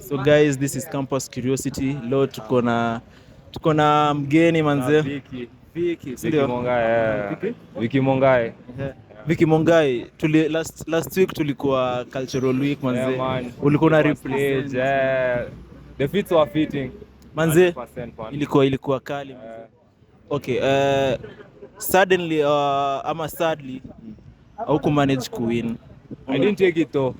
So guys, this is Campus Curiosity. Leo tuko na mgeni manze. Vicky, Vicky Mongai. Vicky Mongai. Vicky Mongai. Last week tulikuwa Cultural Week manze. Yeah, man. Ulikuwa na represent. The fits were fitting. Manze, ilikuwa kali manze. Okay, sadly how manage to win. I didn't take it though.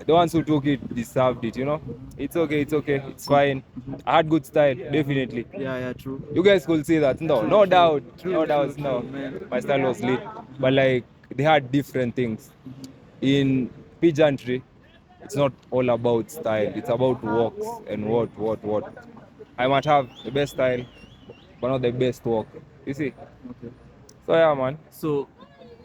The ones who took it deserved it, you know. It's okay. It's fine. I had good style, definitely. Yeah, true. You guys could see that. No doubt. No doubt. Man. My style was lit. But like, they had different things. In pageantry, it's not all about style. It's about walks and what. I might have the best style, but not the best walk. You see? Okay. So yeah, man. So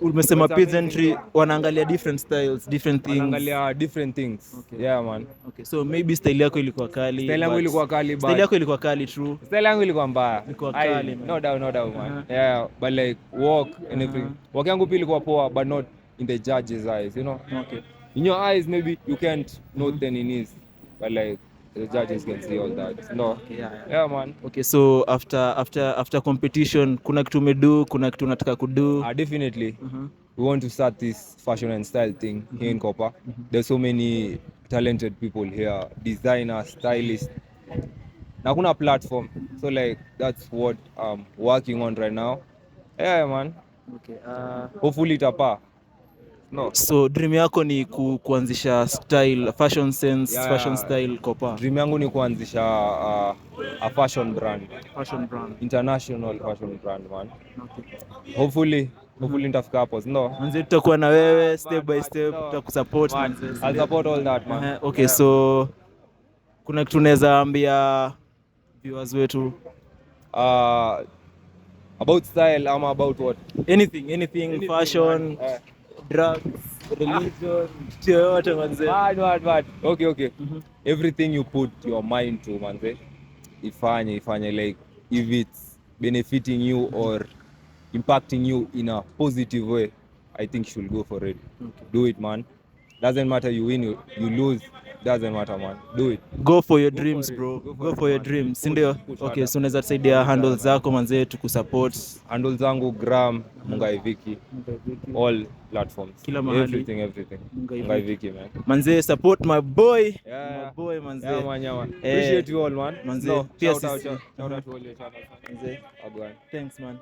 umesema pageantry wanaangalia different styles, different things. Wanaangalia different things. Okay. Yeah, man. Okay. So maybe style yako ilikuwa kali. Style yangu ilikuwa kali, but style yako ilikuwa kali, true. Style yangu ilikuwa mbaya. Ilikuwa kali, man. No doubt, man. Yeah, but like walk and everything. Walk yangu pia ilikuwa poa, but not in the judge's eyes, you know. Okay. In your eyes maybe you can't note the is, but like the judges can see all that. No. Okay, yeah, man. Okay, so after competition, kuna kitu umedo, kuna kitu unataka kudo? Definitely. We want to start this fashion and style thing here in Kopa. There's so many talented people here, designers, stylists. Na kuna platform. So like that's what I'm working on right now. Yeah, man. Okay. Hopefully itapa. No. So dream yako ni kuanzisha style, fashion sense, fashion style Kopa? Dream yangu ni kuanzisha a fashion brand. Fashion brand. International fashion brand, man. Okay. Hopefully nitafika hapo, no? Manze tutakuwa na wewe step by step, tutakusupport manze. I'll support all that, man. Okay, so kuna kitu unaweza ambia viewers wetu about style ama about what? Anything fashion, drugs, religion, yote manze. Bad. Okay. Everything you put your mind to, manze, ifanye like if it's benefiting you or impacting you in a positive way, I think you should go for it. Okay. Do it, man. Doesn't matter you win, you lose. Doesn't matter, man. Do it. Go for your dreams, bro. Go for your dreams. Sindio? Okay, so unaweza tusaidia handles zako manze tukusupport. Handles zangu Gram, Mungai Vicky. All platforms. Kila mahali. Everything. Mungai Vicky, man. Manze support my boy. Yeah. My boy manze. Yeah, man. Appreciate you all, man. Manze. Shout out to all your channels. Manze. Thanks, man.